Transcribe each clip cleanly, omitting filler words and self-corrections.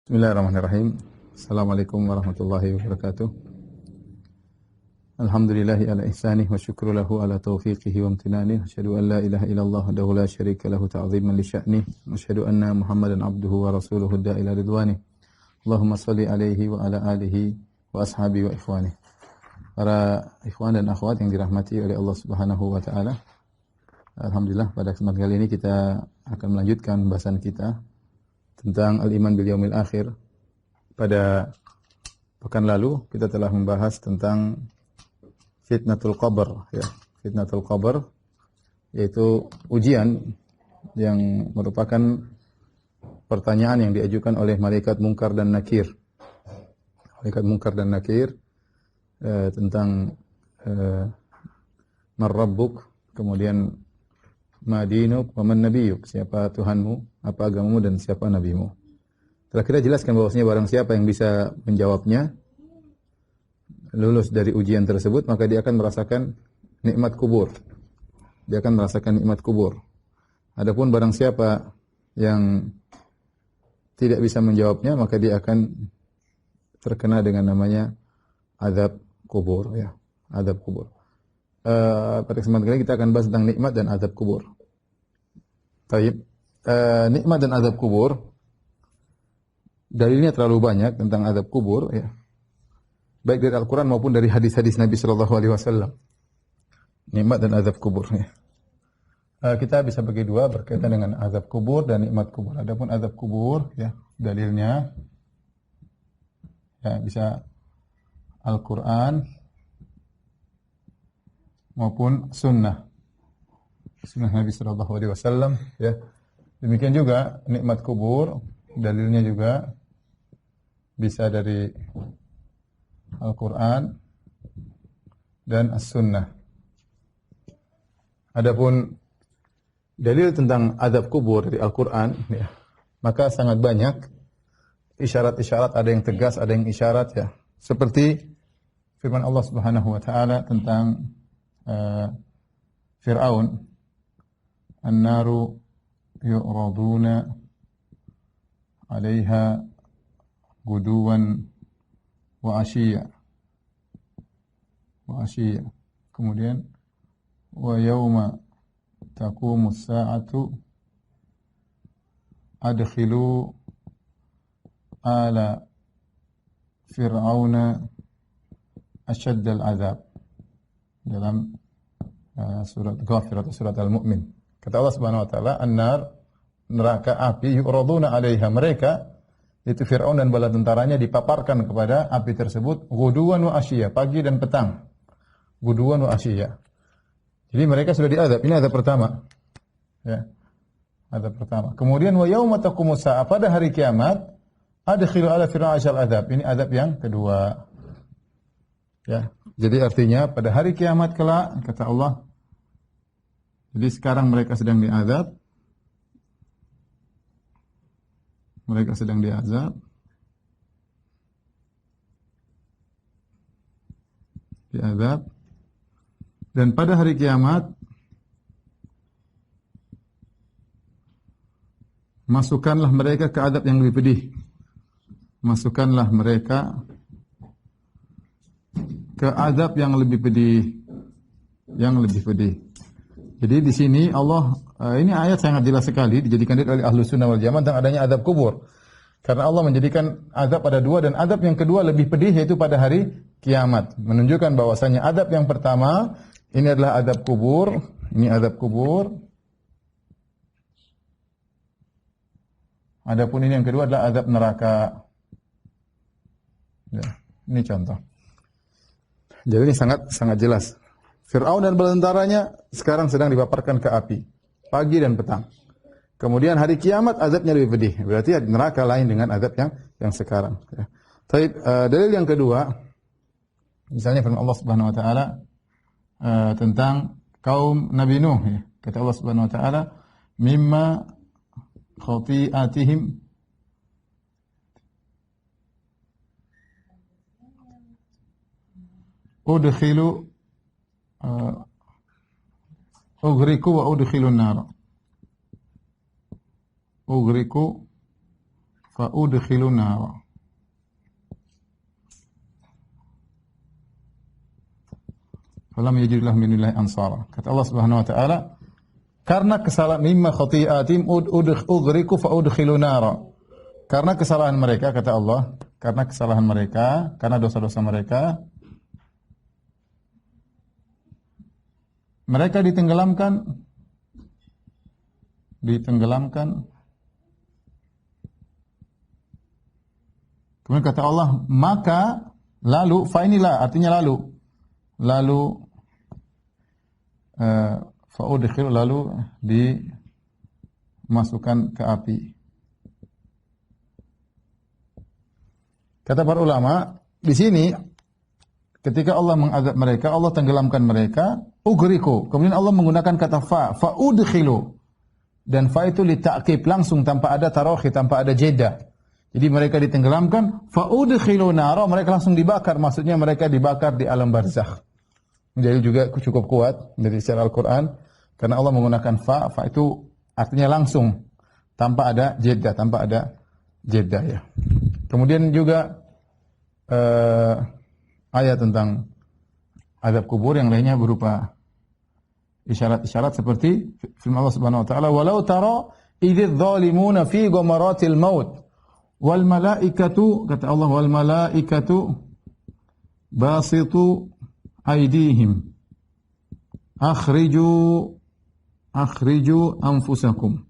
Bismillahirrahmanirrahim. Assalamualaikum warahmatullahi wabarakatuh. Alhamdulillahi ala ihsanih wa syukru lahu ala taufiqihi wa amtinanih. Asyhadu an la ilaha illallah wahdahu la syarika lahu ta'ziman li sya'nih. Asyhadu anna Muhammadan abduhu wa rasuluhu da'ila ridwanih. Allahumma salli alaihi wa ala alihi wa ashabi wa ikhwanih. Para ikhwan dan akhwat yang dirahmati oleh Allah Subhanahu wa taala. Alhamdulillah pada kesempatan kali ini kita akan melanjutkan bahasan kita tentang al-iman bil yaumil akhir. Pada pekan lalu kita telah membahas tentang fitnatul qabr, ya. Fitnatul qabr yaitu ujian yang merupakan pertanyaan yang diajukan oleh malaikat Munkar dan Nakir. Malaikat Munkar dan Nakir tentang man rabbuk, kemudian ma dinuk wa man nabiyuk, siapa Tuhanmu, apa agamamu, dan siapa nabimu. Telah kita jelaskan bahwasanya barang siapa yang bisa menjawabnya, lulus dari ujian tersebut, maka dia akan merasakan nikmat kubur. Dia akan merasakan nikmat kubur. Adapun barang siapa yang tidak bisa menjawabnya, maka dia akan terkena dengan namanya azab kubur, ya, azab kubur. Pada kesempatan kali kita akan bahas tentang nikmat dan azab kubur. Baik, nikmat dan azab kubur, dalilnya terlalu banyak tentang azab kubur, ya. Baik dari Al-Quran maupun dari hadis-hadis Nabi Sallallahu Alaihi Wasallam. Nikmat dan azab kubur, ya. Kita bisa bagi dua berkaitan dengan azab kubur dan nikmat kubur. Adapun azab kubur, ya, dalilnya, ya, bisa Al-Quran maupun sunnah Nabi Sallallahu Alaihi Wasallam, ya. Demikian juga nikmat kubur, dalilnya juga bisa dari Al-Quran dan As-Sunnah. Adapun dalil tentang azab kubur dari Al-Quran, ya, maka sangat banyak isyarat-isyarat, ada yang tegas, ada yang isyarat, ya. Seperti firman Allah Subhanahu wa taala tentang Fir'aun, an-naru yu'raduna 'alaiha guduwan wa 'ashiyya. Kemudian wa yauma taqumus sa'atu adkhilu ala fir'auna asyaddal 'adzab, dalam surat Ghafir atau surat Al-Mu'min. Kata Allah Subhanahu wa taala, an-nar, neraka api, yu'raduna 'alaiha, mereka itu Firaun dan bala tentaranya dipaparkan kepada api tersebut, ghuduwan wa asyiyya, pagi dan petang. Ghuduwan wa asyiyya. Jadi mereka sudah diazab. Ini azab pertama. Ya. Azab pertama. Kemudian wa yauma taqumus sa'a, pada hari kiamat, adkhilu ala fir'auna asyal azab. Ini azab yang kedua. Ya. Jadi artinya pada hari kiamat kelak, kata Allah, jadi sekarang mereka sedang diazab. Mereka sedang diazab. Diazab. Dan pada hari kiamat, masukkanlah mereka ke azab yang lebih pedih. Masukkanlah mereka ke azab yang lebih pedih. Yang lebih pedih. Jadi di sini Allah, ini ayat sangat jelas sekali dijadikan oleh Ahlus Sunnah wal Jamaah tentang adanya azab kubur. Karena Allah menjadikan azab pada dua, dan azab yang kedua lebih pedih, yaitu pada hari kiamat. Menunjukkan bahwasanya azab yang pertama ini adalah azab kubur, ini azab kubur. Adapun ini yang kedua adalah azab neraka. Ya, ini contoh. Jadi ini sangat jelas. Fir'aun dan bala tentaranya sekarang sedang dipaparkan ke api, pagi dan petang. Kemudian hari kiamat azabnya lebih pedih. Berarti neraka lain dengan azab yang sekarang. Ya. Tapi dalil yang kedua, misalnya firman Allah Subhanahu wa taala tentang kaum Nabi Nuh. Ya. Kata Allah Subhanahu wa taala, mimma khati'atihim udkhilu ughriku wa udkhilun nar. Ughriku fa udkhilun nar. Falam yajid lahum min dunillahi ansara. Kata Allah Subhanahu wa taala, karena kesalahan mimma khati'atim ughriqu fa udkhilun nar. Karena kesalahan mereka, kata Allah, karena kesalahan mereka, karena dosa-dosa mereka, mereka ditenggelamkan. Kemudian kata Allah, maka lalu, fa inilah artinya lalu fa'udkhil, lalu dimasukkan ke api. Kata para ulama, di sini ketika Allah mengazab mereka, Allah tenggelamkan mereka, ugriku. Kemudian Allah menggunakan kata fa'udkhilu. Dan fa itu li ta'qib, langsung tanpa ada tarohi, tanpa ada jeda. Jadi mereka ditenggelamkan, fa'udkhilu nara, mereka langsung dibakar. Maksudnya mereka dibakar di alam barzakh. Jadi juga cukup kuat dari secara Al-Quran. Karena Allah menggunakan fa itu artinya langsung. Tanpa ada jeda ya. Kemudian juga ayat tentang azab kubur yang lainnya berupa isyarat-isyarat seperti firman Allah Subhanahu wa taala, "Walau tara idzadh dhalimuna fi ghamaratil maut wal malaikatu," kata Allah, "wal malaikatu basitu aydihim akhriju anfusakum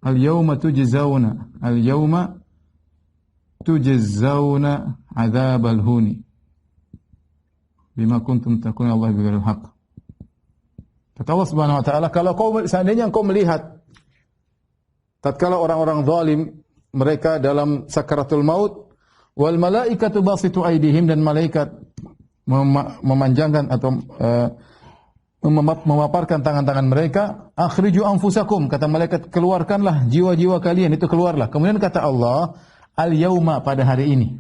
al-yawma tujzauna adzabal huni bima kuntum takuna Allah bighairil haqq." Kata Allah Subhanahu wa taala, kalau seandainya engkau melihat tatkala orang-orang zalim mereka dalam sakaratul maut, wal malaikatu basitu aydihim, dan malaikat memanjangkan atau memaparkan tangan-tangan mereka, akhriju anfusakum, kata malaikat, keluarkanlah jiwa-jiwa kalian, itu keluarlah. Kemudian kata Allah, al-yauma, pada hari ini,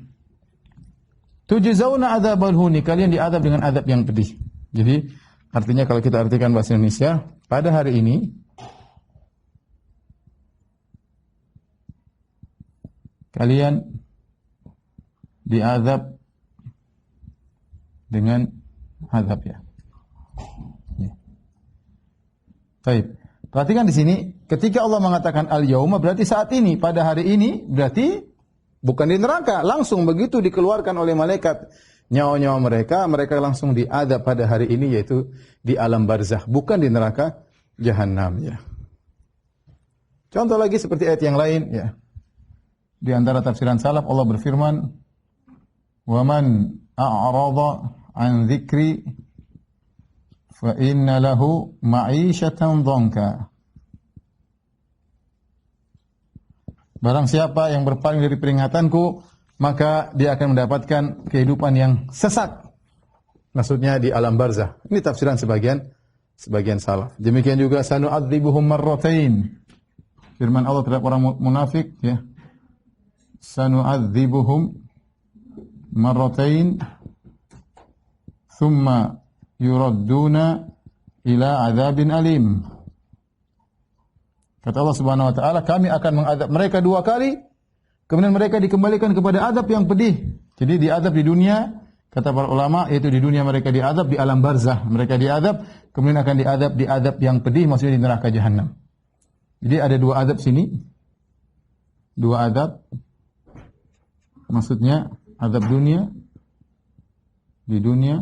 tujzauna adzabal huni, kalian diadab dengan adab yang pedih. Jadi artinya kalau kita artikan bahasa Indonesia, pada hari ini kalian diazab dengan azab ya. Baik. Perhatikan di sini, ketika Allah mengatakan al-yauma berarti saat ini, pada hari ini, berarti bukan di neraka, langsung begitu dikeluarkan oleh malaikat nyawa-nyawa mereka langsung diadab pada hari ini, yaitu di alam barzakh, bukan di neraka jahanam ya. Contoh lagi seperti ayat yang lain ya. Di antara tafsiran salaf Allah berfirman, "Wa man a'rada an dzikri fa inna lahu ma'isyatan dhanka." Barang siapa yang berpaling dari peringatanku, maka dia akan mendapatkan kehidupan yang sesat. Maksudnya di alam barzakh. Ini tafsiran sebagian salaf. Demikian juga sanu'adzibuhum marratain. Firman Allah terhadap orang munafik ya. Sanu'adzibuhum marratain thumma yuradduna ila adzabin alim. Kata Allah Subhanahu wa taala, kami akan mengadab mereka 2 kali, kemudian mereka dikembalikan kepada adab yang pedih. Jadi diadab di dunia, kata para ulama, yaitu di dunia mereka diadab, di alam barzakh mereka diadab, kemudian akan diadab di adab yang pedih, maksudnya di neraka jahanam. Jadi ada 2 adab sini. 2 adab. Maksudnya adab dunia, di dunia,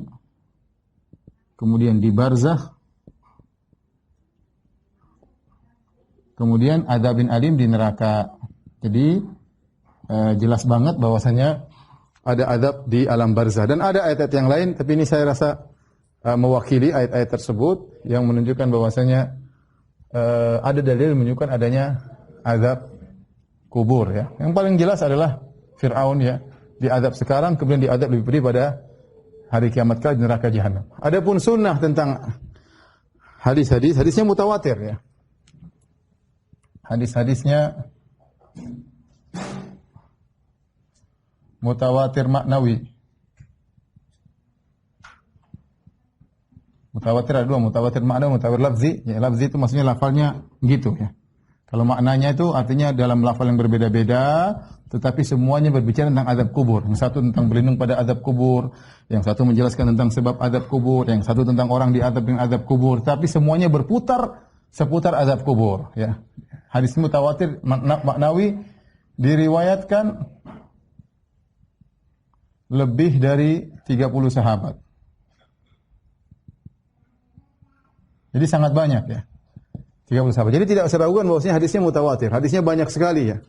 kemudian di barzakh, kemudian adabin alim di neraka. Jadi jelas banget bahwasanya ada adab di alam barzakh, dan ada ayat-ayat yang lain, tapi ini saya rasa mewakili ayat-ayat tersebut yang menunjukkan bahwasanya ada dalil menunjukkan adanya azab kubur ya. Yang paling jelas adalah Fir'aun ya, diadab sekarang, kemudian diadab lebih pedih pada hari kiamat kelak di neraka jahanam. Adapun sunnah tentang hadisnya mutawatir ya. Hadis-hadisnya mutawatir maknawi. Mutawatir ada 2, mutawatir maknawi, mutawatir lafzi. Ya, lafzi itu maksudnya lafalnya gitu ya. Kalau maknanya itu artinya dalam lafal yang berbeda-beda, tetapi semuanya berbicara tentang azab kubur. Yang satu tentang berlindung pada azab kubur, yang satu menjelaskan tentang sebab azab kubur, yang satu tentang orang diazab dengan azab kubur. Tapi semuanya berputar seputar azab kubur. Ya. Hadis mutawatir maknawi diriwayatkan lebih dari 30 sahabat. Jadi sangat banyak ya. 30 sahabat. Jadi tidak usah ragukan bahwasanya hadisnya mutawatir. Hadisnya banyak sekali ya.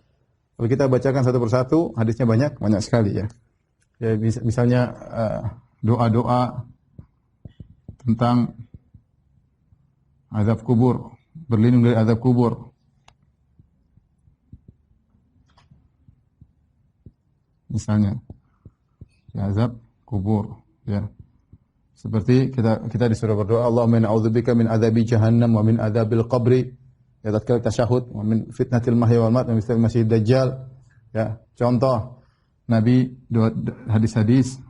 Kalau kita bacakan satu persatu, hadisnya banyak sekali ya. Ya misalnya doa-doa tentang azab kubur, berlindung dari azab kubur. Misalnya azab kubur ya. Seperti kita disuruh berdoa, Allahumma inna a'udzubika min adzabi jahannam wa min adzabil qabri. Ya tatkala tasyahud, wa min fitnatil mahya wal mamat wa min fitnatil masiihid dajjal. Ya, contoh Nabi hadis-hadis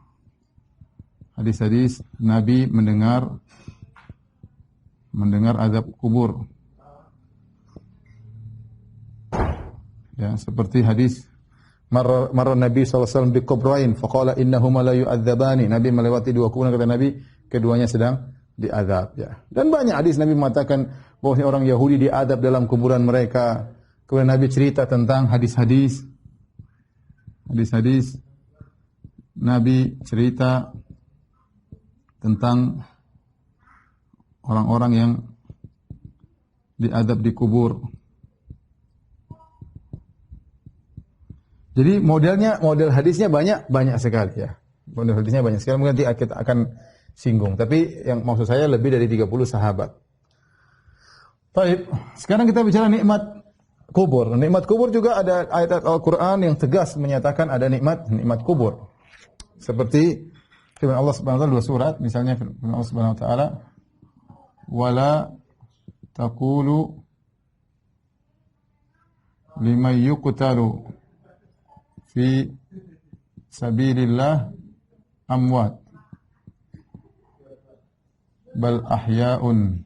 Nabi mendengar azab kubur. Ya, seperti hadis Marra Nabi SAW di kubrain, faqala innahuma la yu'adzabani. Nabi melewati dua kuburan, kata Nabi, keduanya sedang diazab. Ya. Dan banyak hadis Nabi mengatakan bahwa orang Yahudi diazab dalam kuburan mereka. Kemudian Nabi cerita tentang hadis-hadis. Nabi cerita tentang orang-orang yang diazab di kubur. Jadi model hadisnya banyak sekali ya. Model hadisnya banyak sekali. Mungkin nanti kita akan singgung. Tapi yang maksud saya lebih dari 30 sahabat. Baik, sekarang kita bicara nikmat kubur. Nikmat kubur juga ada ayat Al-Qur'an yang tegas menyatakan ada nikmat kubur. Seperti firman Allah Subhanahu wa taala dua surat, misalnya firman Allah Subhanahu wa taala, "Wala taqulu liman yuqtalu fi sabilillah amwat bal ahya'un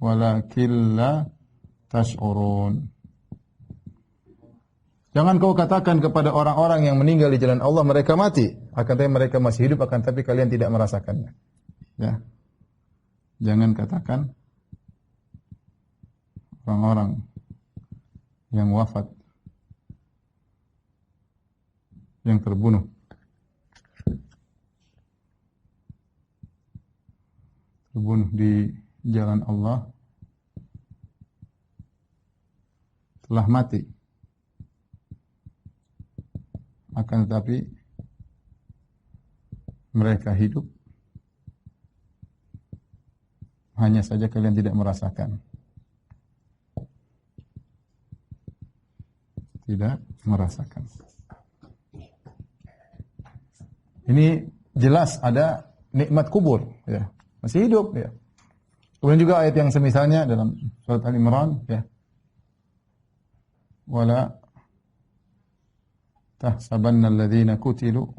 walakin la tash'urun." Jangan kau katakan kepada orang-orang yang meninggal di jalan Allah mereka mati, akan tetapi mereka masih hidup, akan tapi kalian tidak merasakannya. Ya. Jangan katakan orang-orang yang wafat, yang terbunuh di jalan Allah telah mati, akan tetapi mereka hidup, hanya saja kalian tidak merasakan. Ini jelas ada nikmat kubur, ya. Masih hidup, ya. Kemudian juga ayat yang semisalnya dalam surat Al-Imran, ya. Wala tahsabanna alladhina kutilu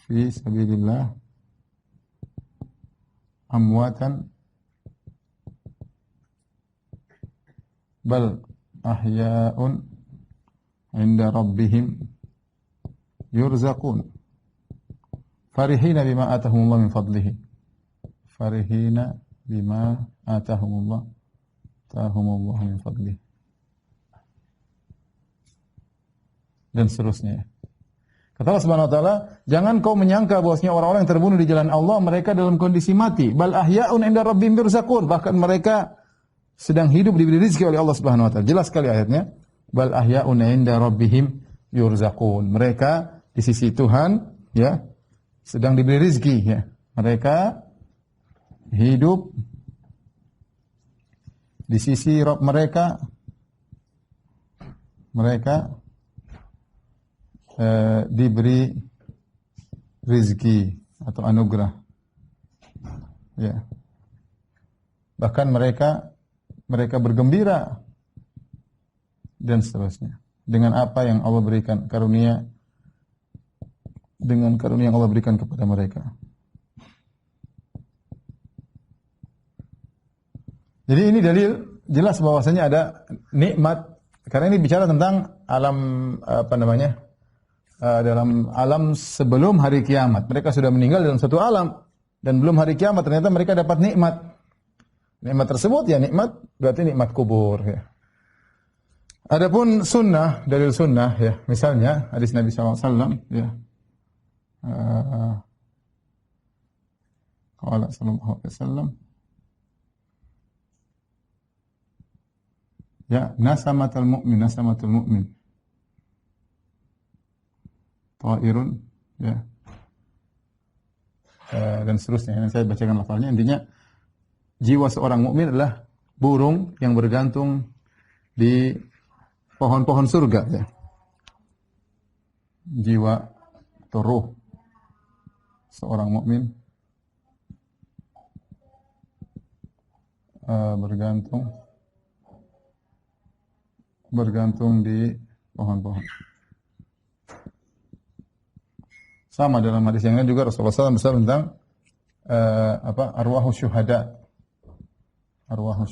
fi sabilillah amwatan bal ahya'un 'inda rabbihim yurzaqun farihina bima atahumullah min fadlihi min fadlihi dan seterusnya. Kata Allah Subhanahu wa taala, jangan kau menyangka bahwasanya orang-orang yang terbunuh di jalan Allah mereka dalam kondisi mati. Bal ahya'un 'inda rabbihim yurzaqun. Bahkan mereka sedang hidup diberi rezeki oleh Allah Subhanahu wa taala. Jelas sekali ayatnya. Bal ahya'un 'inda rabbihim yurzaqun. Mereka di sisi Tuhan ya sedang diberi rezeki ya. Mereka hidup di sisi Rabb mereka. Mereka diberi rezeki atau anugerah. Ya. Bahkan mereka bergembira dan seterusnya dengan apa yang Allah berikan, dengan karunia yang Allah berikan kepada mereka. Jadi ini dalil jelas bahwasanya ada nikmat, karena ini bicara tentang alam dalam alam sebelum hari kiamat. Mereka sudah meninggal dalam satu alam dan belum hari kiamat ternyata mereka dapat nikmat. Nikmat tersebut ya nikmat berarti nikmat kubur ya. Adapun sunnah, dalil sunnah ya, misalnya hadis Nabi SAW ya. Qala sallallahu alaihi wasallam ya, nasamatul mu'min ta'irun ya. Dan seterusnya. Yang saya bacakan lafalnya, intinya jiwa seorang mukmin adalah burung yang bergantung di pohon-pohon surga ya. Jiwa atau ruh seorang mukmin bergantung di pohon-pohon. Sama dalam hadis yang lain juga Rasulullah SAW bersabda tentang arwahus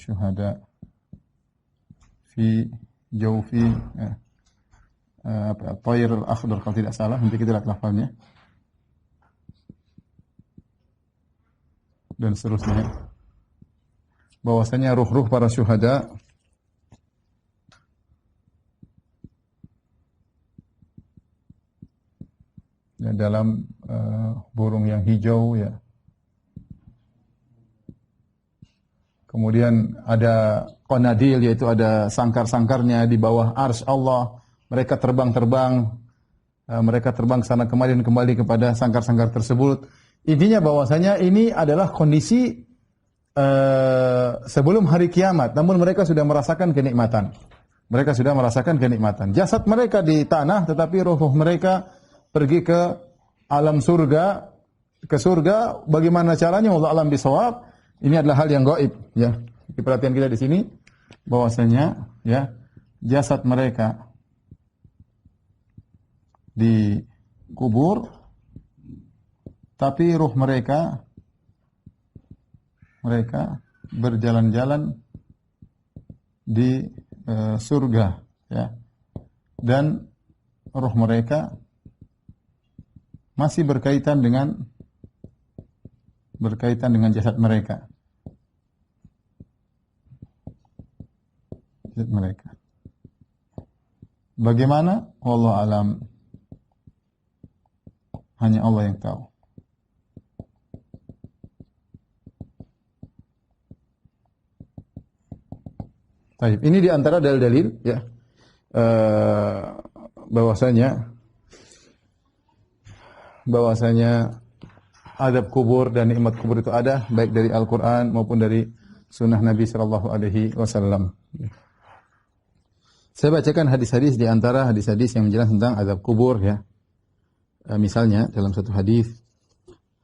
syuhada fi jawfi Thair al-akhdar kalau tidak salah, nanti kita lihat lafalnya dan seterusnya, bahwasanya ruh-ruh para syuhada ya, dalam burung yang hijau ya. Kemudian ada qanadil, yaitu ada sangkar-sangkarnya di bawah arsy Allah. Mereka terbang ke sana kemari dan kembali kepada sangkar-sangkar tersebut. Intinya bahwasanya ini adalah kondisi sebelum hari kiamat, namun mereka sudah merasakan kenikmatan. Jasad mereka di tanah, tetapi roh mereka pergi ke alam surga, ke surga. Bagaimana caranya? Wallahu a'lam bishawab. Ini adalah hal yang gaib, ya. Perhatian kita di sini bahwasanya ya, jasad mereka dikubur, tapi ruh mereka berjalan-jalan di surga, ya. Dan ruh mereka masih berkaitan dengan jasad mereka. Bagaimana? Wallahu alam. Hanya Allah yang tahu. Baik, ini di antara dalil-dalil ya, bahwasanya adab kubur dan nikmat kubur itu ada, baik dari Al-Quran maupun dari sunnah Nabi Sallallahu Alaihi Wasallam. Saya bacakan hadis-hadis di antara hadis-hadis yang menjelaskan tentang adab kubur ya. Misalnya dalam satu hadis,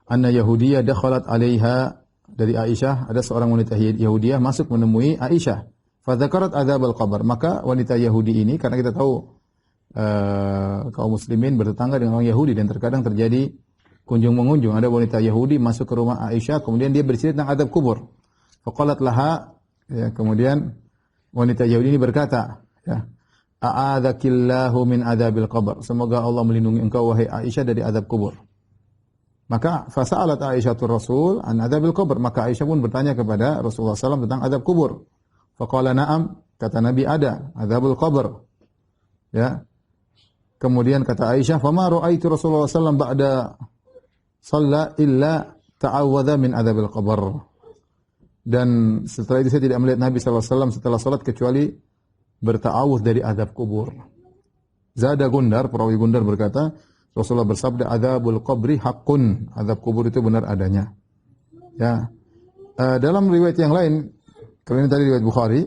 anna Yahudiyah dakhalat 'alaiha, dari Aisyah, ada seorang wanita Yahudiyah masuk menemui Aisyah. Fa dzakarat adzabal qabr, maka wanita Yahudi ini, karena kita tahu kaum muslimin bertetangga dengan orang Yahudi dan terkadang terjadi kunjung mengunjung. Ada wanita Yahudi masuk ke rumah Aisyah, kemudian dia bercerita tentang adab kubur. Faqalat laha, ya, kemudian wanita Yahudi ini berkata, ya, a'adzakillahu min adzabil qabr, semoga Allah melindungi engkau wahai Aisyah dari adab kubur. Maka fasa'alat Aisyah Rasul an adzabil qabr, maka Aisyah pun bertanya kepada Rasulullah SAW tentang adab kubur. Faqala na'am, kata Nabi ada adzabul qabr. Ya. Kemudian kata Aisyah, "Fama ra'aitu Rasulullah SAW ba'da shalla illa ta'awwadza min adzabil qabr." Dan setelah itu saya tidak melihat Nabi SAW setelah salat kecuali berta'awudz dari adab kubur. Zada Gundar, perawi Gundar berkata, Rasulullah bersabda, "Adzabul qabri haqqun." Adab kubur itu benar adanya. Ya. Dalam riwayat yang lain, kalau ini tadi riwayat Bukhari,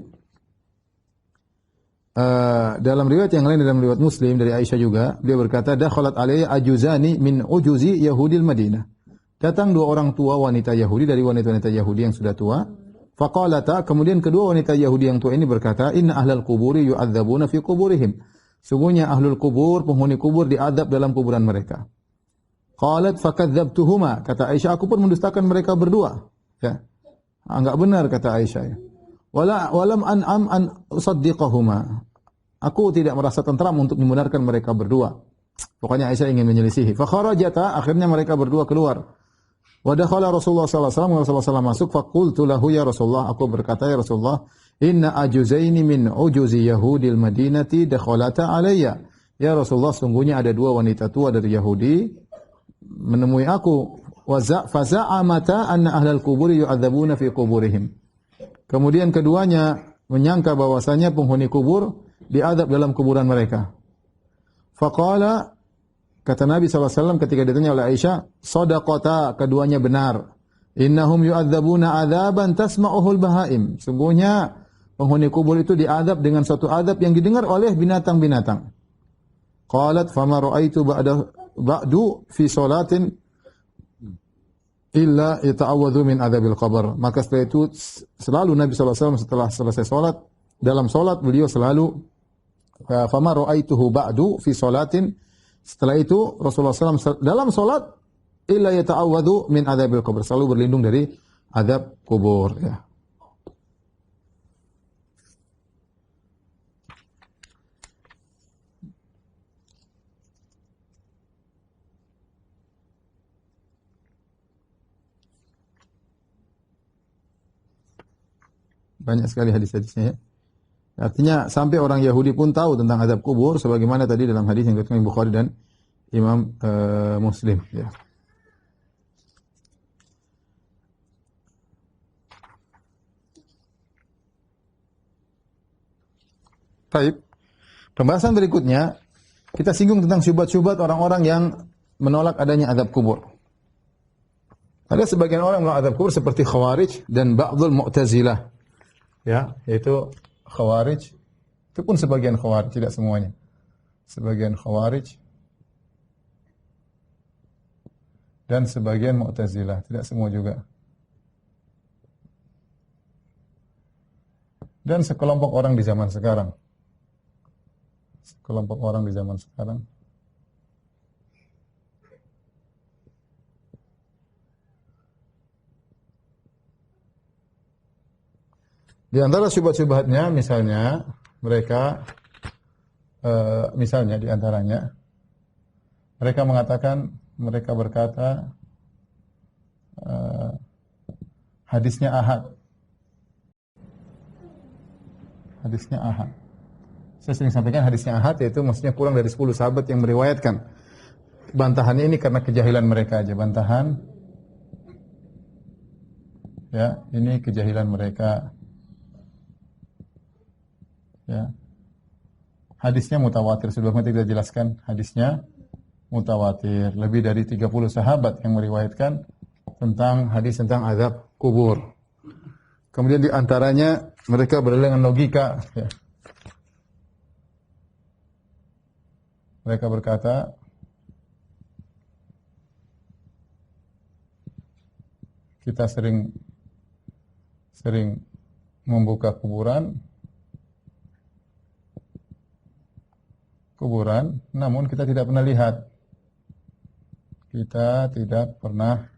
dalam riwayat yang lain, dalam riwayat Muslim dari Aisyah juga, dia berkata, "Dakhalat alayya ajuzani min ujuzi Yahudil Madinah." Datang dua orang tua wanita Yahudi dari wanita-wanita Yahudi yang sudah tua. Faqalata, kemudian kedua wanita Yahudi yang tua ini berkata, "Inna ahlal quburi yu'adzabuna fi quburihim." Sungguhnya ahlul kubur, penghuni kubur diadab dalam kuburan mereka. Qalat fakadzabtuhuma, kata Aisyah, aku pun mendustakan mereka berdua. Ya. Enggak benar kata Aisyah. Ya. Walam an'am an usaddiqahuma. Aku tidak merasa tentram untuk membenarkan mereka berdua. Pokoknya Aisyah ingin menyelisihi. Fa kharajata, akhirnya mereka berdua keluar. Wa dakhala Rasulullah sallallahu alaihi wasallam, Rasulullah SAW masuk, fa qultu lahu ya Rasulullah, aku berkata ya Rasulullah, inna ajuzaini min ujuzi yahudil madinati dakhalata alayya. Ya Rasulullah, sungguhnya ada dua wanita tua dari Yahudi menemui aku. Wa faza'amata anna ahlal quburi yu'adzabuna fi quburihim. Kemudian keduanya menyangka bahwasanya penghuni kubur diadab dalam kuburan mereka. Faqala, kata Nabi SAW ketika ditanya oleh Aisyah, sadaqata, keduanya benar. Innahum yu'adzabuna adzaban tasma'uhul bahaim. Sungguhnya penghuni kubur itu diadab dengan suatu adab yang didengar oleh binatang-binatang. Qalat fama ra'aitu ba'du fi salatin illa yata'awwadhu min adzabil qabr. Maka setelah itu selalu Nabi SAW setelah selesai salat, dalam salat beliau selalu fama ra'aituhu ba'du fi salatin. Setelah itu Rasulullah SAW dalam solat illa yata'awwadhu min adzabil kubur, selalu berlindung dari azab kubur. Ya. Banyak sekali hadis-hadisnya. Ya. Artinya sampai orang Yahudi pun tahu tentang azab kubur, sebagaimana tadi dalam hadis yang diriwayatkan Bukhari dan Imam Muslim. Ya. Baik. Pembahasan berikutnya kita singgung tentang syubhat-syubhat orang-orang yang menolak adanya azab kubur. Ada sebagian orang menolak azab kubur seperti Khawarij dan ba'dul Mu'tazilah. Ya, yaitu Khawarij, itu pun sebagian Khawarij, tidak semuanya. Sebagian Khawarij dan sebagian Mu'tazilah, tidak semua juga. Dan sekelompok orang di zaman sekarang. Sekelompok orang di zaman sekarang. Di antara syubhat-syubhatnya misalnya mereka misalnya di antaranya mereka mengatakan, mereka berkata hadisnya ahad. Hadisnya ahad. Saya sering sampaikan hadisnya ahad yaitu maksudnya kurang dari 10 sahabat yang meriwayatkan. Bantahannya ini karena kejahilan mereka aja, bantahan. Ya, ini kejahilan mereka. Ya. Hadisnya mutawatir, sebelumnya kita jelaskan hadisnya mutawatir. Lebih dari 30 sahabat yang meriwayatkan tentang hadis tentang azab kubur. Kemudian di antaranya mereka berdalil dengan logika. Ya. Mereka berkata, kita sering membuka kuburan, namun kita tidak pernah lihat. Kita tidak pernah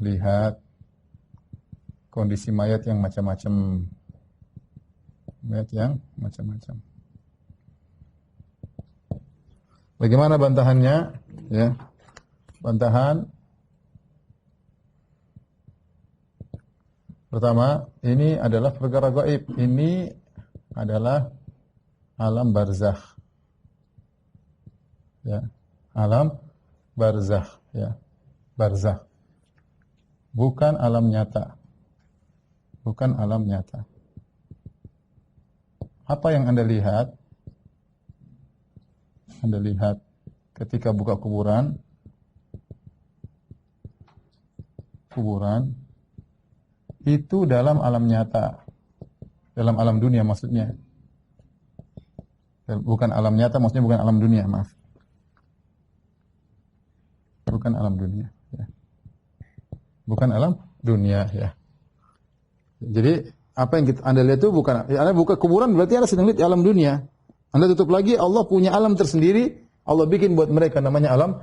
lihat kondisi mayat yang macam-macam. Mayat yang macam-macam. Bagaimana bantahannya? Ya. Bantahan pertama, ini adalah perkara gaib. Ini adalah alam barzakh. Ya, alam barzakh, ya. Barzakh. Bukan alam nyata. Bukan alam nyata. Apa yang Anda lihat? Anda lihat ketika buka kuburan itu dalam alam nyata. Dalam alam dunia maksudnya. Bukan alam nyata, maksudnya bukan alam dunia, maaf. Bukan alam dunia. Ya. Bukan alam dunia, ya. Jadi apa yang Anda lihat itu bukan, Anda buka kuburan berarti Anda sedang lihat alam dunia. Anda tutup lagi, Allah punya alam tersendiri. Allah bikin buat mereka namanya alam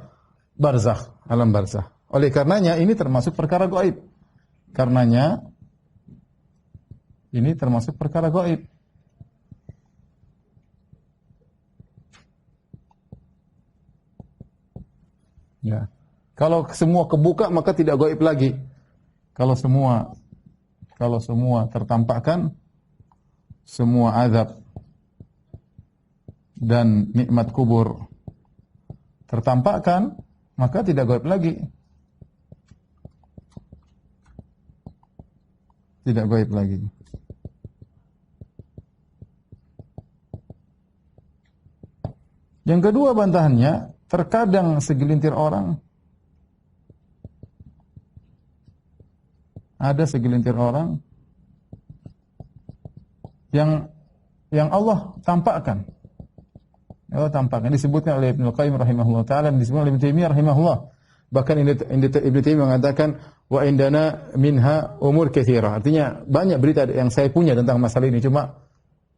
barzakh, alam barzakh. Oleh karenanya ini termasuk perkara gaib. Karenanya ini termasuk perkara gaib. Ya. Kalau semua kebuka maka tidak gaib lagi. Kalau semua tertampakkan, semua azab dan nikmat kubur tertampakkan, maka tidak gaib lagi. Tidak gaib lagi. Yang kedua bantahannya, terkadang segelintir orang, ada segelintir orang yang Allah tampakkan. Allah tampakkan. Disebutkan oleh Ibnu Qayyim rahimahullah ta'ala, disebutkan oleh Ibnu Taimiyah rahimahullah. Bahkan Ibnu Taimiyah mengatakan, wa indana minha umur katsira. Artinya banyak berita yang saya punya tentang masalah ini, cuma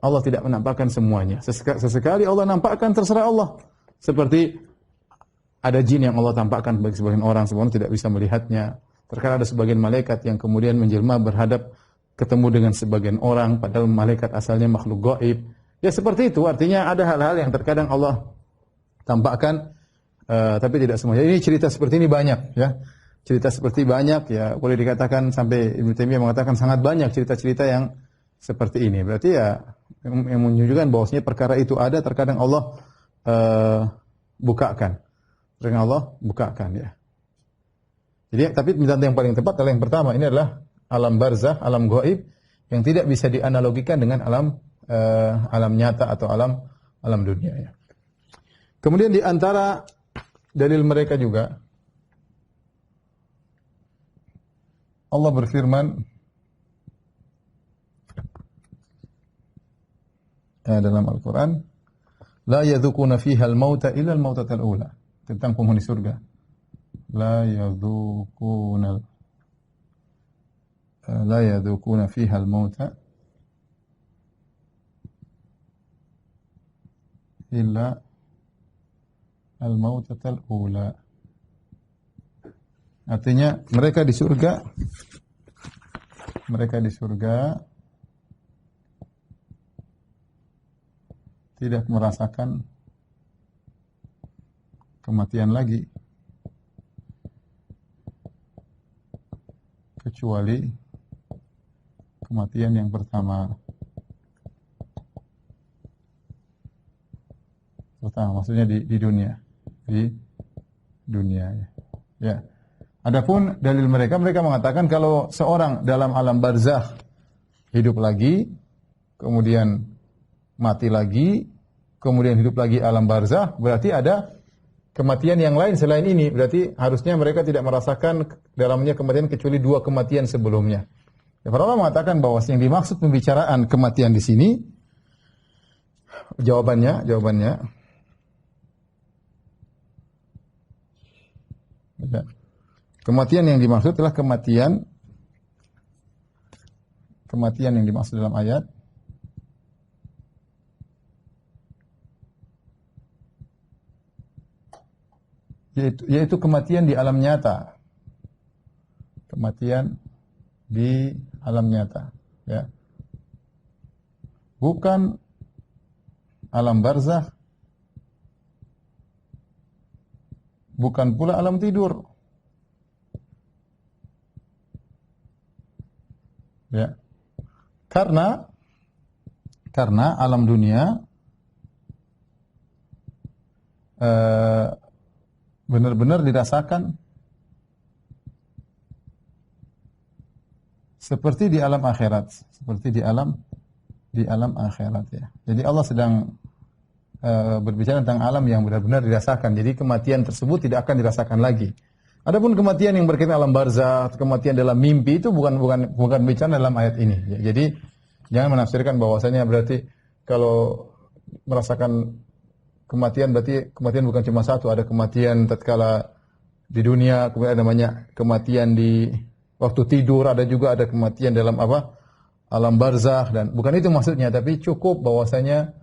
Allah tidak menampakkan semuanya. Sesekali Allah nampakkan, terserah Allah. Seperti ada jin yang Allah tampakkan bagi sebagian orang tidak bisa melihatnya. Terkadang ada sebagian malaikat yang kemudian menjelma berhadap ketemu dengan sebagian orang, padahal malaikat asalnya makhluk gaib. Ya seperti itu, artinya ada hal-hal yang terkadang Allah tampakkan, tapi tidak semuanya. Ini cerita seperti ini banyak, ya. Cerita seperti banyak, ya boleh dikatakan sampai Ibnu Taimiyah mengatakan sangat banyak cerita-cerita yang seperti ini. Berarti ya yang menunjukkan bahwasanya perkara itu ada, terkadang Allah bukakan. Terkadang Allah bukakan, ya. Jadi, tapi metode yang paling tepat adalah yang pertama. Ini adalah alam barzakh, alam gaib yang tidak bisa dianalogikan dengan alam nyata atau alam dunia. Ya. Kemudian di antara dalil mereka juga, Allah berfirman dalam Al-Quran, la yadhukuna fiha al-mauta illa al-mautatal ula, tentang penghuni surga. La yadhukuna fiha al-mauta illa al-mautatal ula. Artinya mereka di surga tidak merasakan kematian lagi, kecuali kematian yang pertama. Maksudnya di dunia. Di dunia, ya. Ya. Adapun dalil mereka mengatakan kalau seorang dalam alam barzakh hidup lagi, kemudian mati lagi, kemudian hidup lagi alam barzakh, berarti ada kematian yang lain selain ini. Berarti harusnya mereka tidak merasakan dalamnya kematian kecuali dua kematian sebelumnya. Ya, para ulama mengatakan bahwa yang dimaksud pembicaraan kematian di sini, jawabannya ya. Kematian yang dimaksud adalah kematian yang dimaksud dalam ayat yaitu kematian di alam nyata. Kematian di alam nyata, ya. Bukan alam barzakh, bukan pula alam tidur. Ya. Karena alam dunia benar-benar dirasakan seperti di alam akhirat, ya. Jadi Allah sedang berbicara tentang alam yang benar-benar dirasakan. Jadi kematian tersebut tidak akan dirasakan lagi. Adapun kematian yang berkaitan alam barzakh, kematian dalam mimpi itu bukan bicara dalam ayat ini. Jadi jangan menafsirkan bahwasanya berarti kalau merasakan kematian berarti kematian bukan cuma satu, ada kematian tatkala di dunia, kemudian ada banyak kematian di waktu tidur, ada juga kematian dalam alam barzakh, dan bukan itu maksudnya, tapi cukup bahwasanya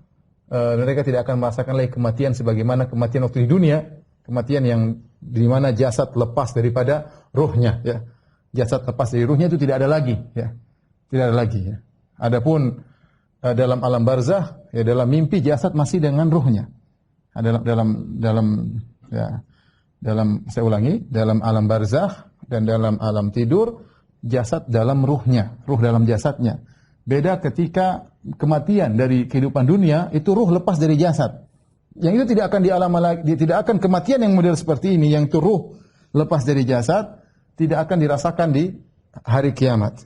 mereka tidak akan merasakan lagi kematian sebagaimana kematian waktu di dunia, kematian yang di mana jasad lepas daripada ruhnya, ya. Jasad lepas dari ruhnya itu tidak ada lagi, ya. Tidak ada lagi, ya. Adapun dalam alam barzakh, ya, dalam mimpi jasad masih dengan ruhnya. Saya ulangi, dalam alam barzakh dan dalam alam tidur jasad dalam ruhnya, ruh dalam jasadnya. Beda ketika kematian dari kehidupan dunia, itu ruh lepas dari jasad. Yang itu tidak akan dialami lagi, tidak akan kematian yang model seperti ini, yang itu ruh lepas dari jasad, tidak akan dirasakan di hari kiamat.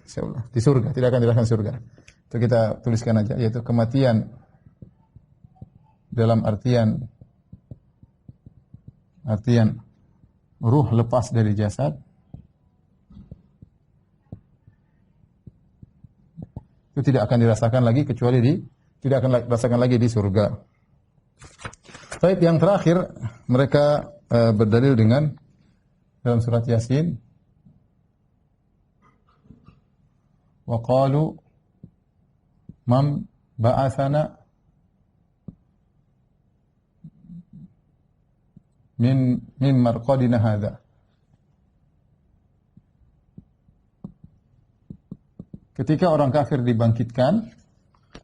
Di surga, tidak akan dirasakan surga. Itu kita tuliskan aja, yaitu kematian dalam artian ruh lepas dari jasad. Itu tidak akan dirasakan lagi tidak akan dirasakan lagi di surga. Baik, yang terakhir mereka berdalil dengan dalam surat Yasin, wa qalu man ba'atsana min marqadina hadza. Ketika orang kafir dibangkitkan,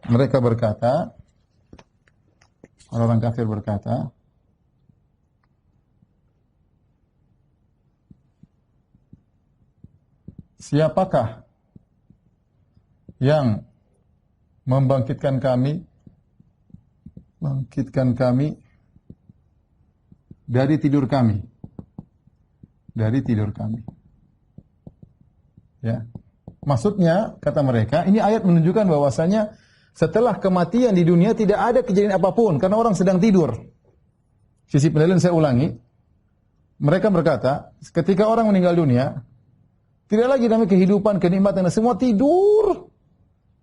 mereka berkata, orang kafir berkata, siapakah yang membangkitkan kami dari tidur kami? Dari tidur kami. Ya. Maksudnya, kata mereka, ini ayat menunjukkan bahwasanya setelah kematian di dunia tidak ada kejadian apapun karena orang sedang tidur. Sisi pendalilan saya ulangi. Mereka berkata, ketika orang meninggal dunia, tidak lagi namanya kehidupan, kenikmatan, semua tidur.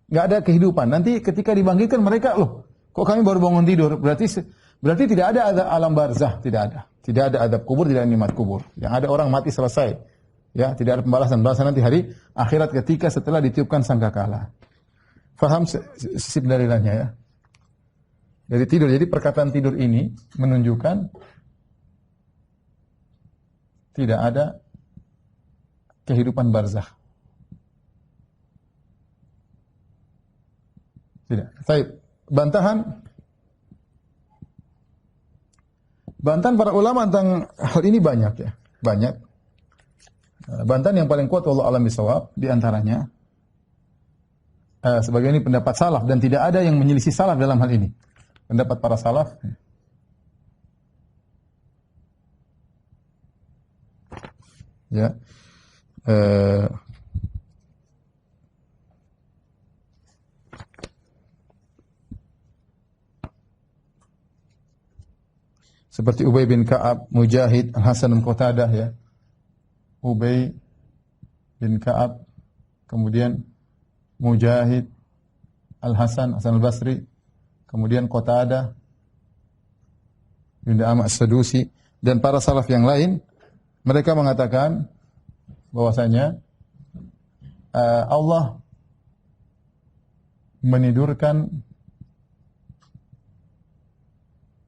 Enggak ada kehidupan. Nanti ketika dibangkitkan mereka, loh, kok kami baru bangun tidur? Berarti tidak ada alam barzah, tidak ada. Tidak ada adab kubur, tidak ada nikmat kubur. Yang ada orang mati selesai. Ya, tidak ada pembalasan nanti hari akhirat ketika setelah ditiupkan sangkakala. Faham sisi pendalilannya, ya? Dari tidur. Jadi perkataan tidur ini menunjukkan tidak ada kehidupan barzakh. Tidak. Baik. Bantahan para ulama tentang hal ini banyak, ya. Banyak. Bantahan yang paling kuat wallahu a'lam bishawab di antaranya sebagai ini pendapat salaf dan tidak ada yang menyelisih salaf dalam hal ini. Pendapat para salaf, ya, seperti Ubay bin Ka'ab, Mujahid, Al-Hasan bin Qatadah, ya. Ubay bin Ka'ab, kemudian Mujahid, Al-Hasan Al-Basri, kemudian Qatadah, Ibn Amr As-Sadusi, dan para salaf yang lain, mereka mengatakan bahwasanya Allah menidurkan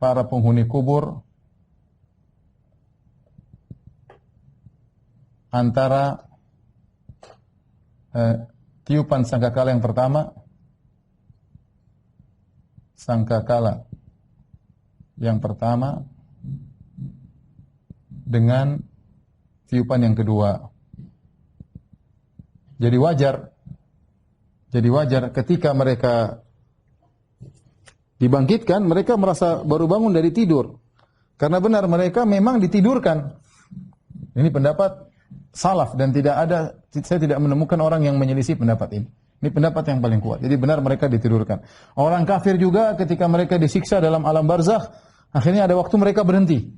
para penghuni kubur antara tiupan sangkakala yang pertama, dengan tiupan yang kedua. Jadi wajar ketika mereka dibangkitkan, mereka merasa baru bangun dari tidur. Karena benar mereka memang ditidurkan. Ini pendapat salaf dan saya tidak menemukan orang yang menyelisih pendapat ini. Ini pendapat yang paling kuat. Jadi benar mereka ditidurkan. Orang kafir juga ketika mereka disiksa dalam alam barzakh, akhirnya ada waktu mereka berhenti.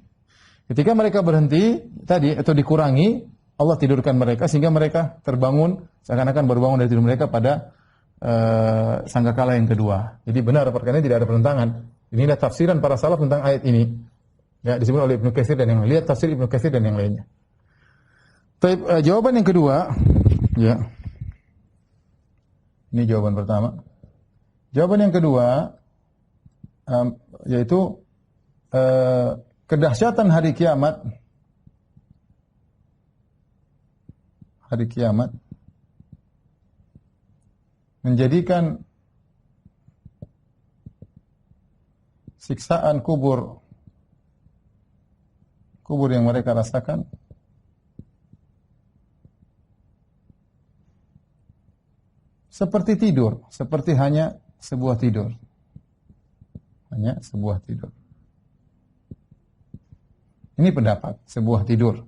Ketika mereka berhenti tadi atau dikurangi, Allah tidurkan mereka sehingga mereka terbangun seakan-akan baru bangun dari tidur mereka pada sangkakala yang kedua. Jadi benar perkara ini tidak ada penentangan. Inilah tafsiran para salaf tentang ayat ini. Ya, disebut oleh Ibnu Katsir dan yang lain. Lihat tafsir Ibnu Katsir dan yang lainnya. Jawaban yang kedua, ya. Ini jawaban pertama. Jawaban yang kedua, yaitu kedahsyatan hari kiamat. Hari kiamat menjadikan siksaan kubur yang mereka rasakan seperti tidur, seperti hanya sebuah tidur. Hanya sebuah tidur. Ini pendapat, sebuah tidur.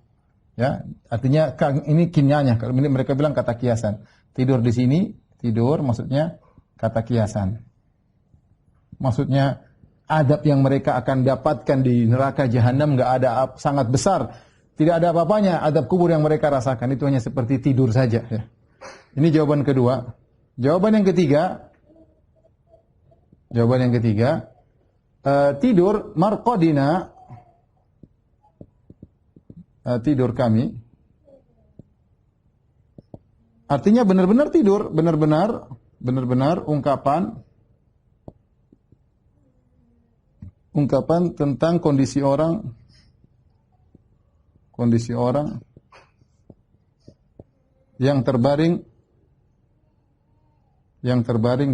Ya, artinya ini kinyanya. Kalau mereka bilang kata kiasan. Tidur di sini, tidur maksudnya kata kiasan. Maksudnya adab yang mereka akan dapatkan di neraka jahanam enggak ada sangat besar. Tidak ada apa-apanya adab kubur yang mereka rasakan. Itu hanya seperti tidur saja. Ya. Ini jawaban kedua. Jawaban yang ketiga. Tidur marqadina. Tidur kami. Artinya benar-benar tidur, benar-benar ungkapan tentang kondisi orang yang terbaring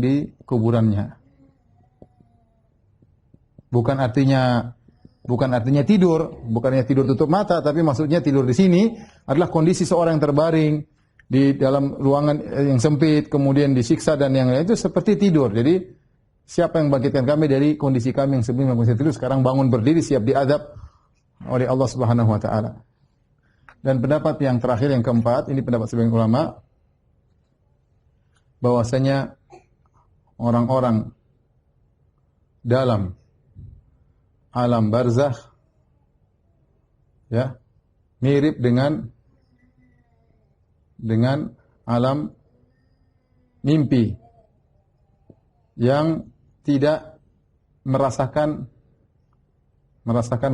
di kuburannya. Bukan artinya tidur, bukannya tidur tutup mata, tapi maksudnya tidur di sini adalah kondisi seorang yang terbaring di dalam ruangan yang sempit, kemudian disiksa dan yang lain, itu seperti tidur. Jadi siapa yang bangkitkan kami dari kondisi kami yang sebelumnya kondisi tidur, sekarang bangun berdiri siap diadab oleh Allah Subhanahu wa taala. Dan pendapat yang terakhir, yang keempat, ini pendapat sebagian ulama, bahwasanya orang-orang dalam alam barzakh ya mirip dengan alam mimpi yang tidak merasakan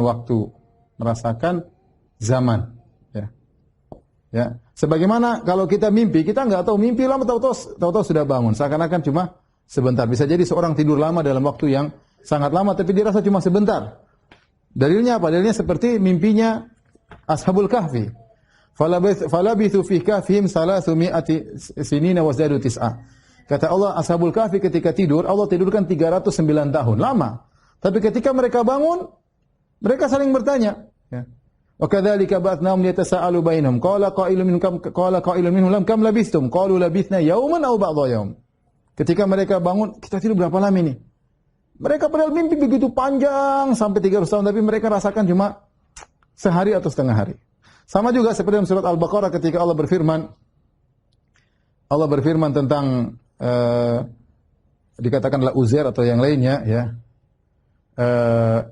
waktu, merasakan zaman ya. Ya, sebagaimana kalau kita mimpi, kita enggak tahu mimpi lama, tahu-tahu sudah bangun, seakan-akan cuma sebentar. Bisa jadi seorang tidur lama dalam waktu yang sangat lama, tapi dirasa cuma sebentar. Dalilnya apa? Dalilnya seperti mimpinya Ashabul Kahfi. Falabithu fi kahfihim 300 sinina wazdadu tis'a. Kata Allah, Ashabul Kahfi ketika tidur, Allah tidurkan 309 tahun. Lama. Tapi ketika mereka bangun, mereka saling bertanya. Ya. Wa kadzalika ba'athnahum liyatasaalu bainahum. Qala qailun minhum kam labistum? Qalu labithna yawman aw ba'dha yawm. Ketika mereka bangun, kita tidur berapa lama ini? Mereka padahal mimpi begitu panjang sampai 300 tahun, tapi mereka rasakan cuma sehari atau setengah hari. Sama juga seperti dalam surat Al-Baqarah ketika Allah berfirman tentang dikatakanlah Uzair atau yang lainnya ya.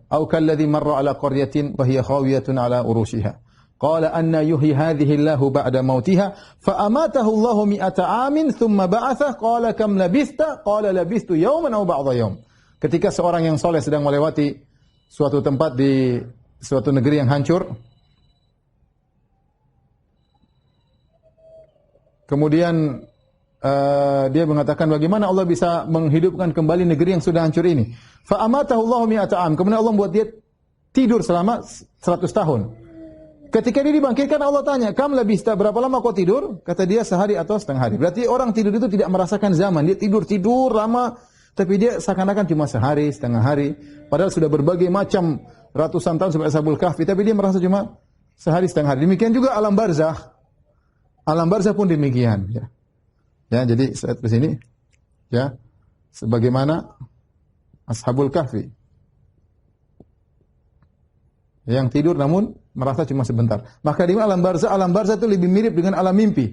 Au kalladzi marra ala qaryatin wa hiya khawiyatun ala urushiha. Qala anna yuhyi hadhihi Allahu ba'da mautiha fa amatahu Allahu mi'ata amin thumma ba'atha qala kam labista qala labistu yawman aw ba'dha yawm. Ketika seorang yang soleh sedang melewati suatu tempat di suatu negeri yang hancur, kemudian dia mengatakan bagaimana Allah bisa menghidupkan kembali negeri yang sudah hancur ini. Fa amatahu Allahu mi'ata am. Kemudian Allah membuat dia tidur selama 100 tahun. Ketika dia dibangkitkan, Allah tanya, "Kam labista, berapa lama kau tidur?" Kata dia, "Sehari atau setengah hari." Berarti orang tidur itu tidak merasakan zaman. Dia tidur lama, tapi dia seakan-akan cuma sehari, setengah hari. Padahal sudah berbagai macam ratusan tahun seperti Ashabul Kahfi, tapi dia merasa cuma sehari, setengah hari. Demikian juga alam barzakh. Alam barzakh pun demikian. Ya, jadi saya di sini, ya, sebagaimana Ashabul Kahfi yang tidur namun merasa cuma sebentar. Maka di alam barzakh itu lebih mirip dengan alam mimpi.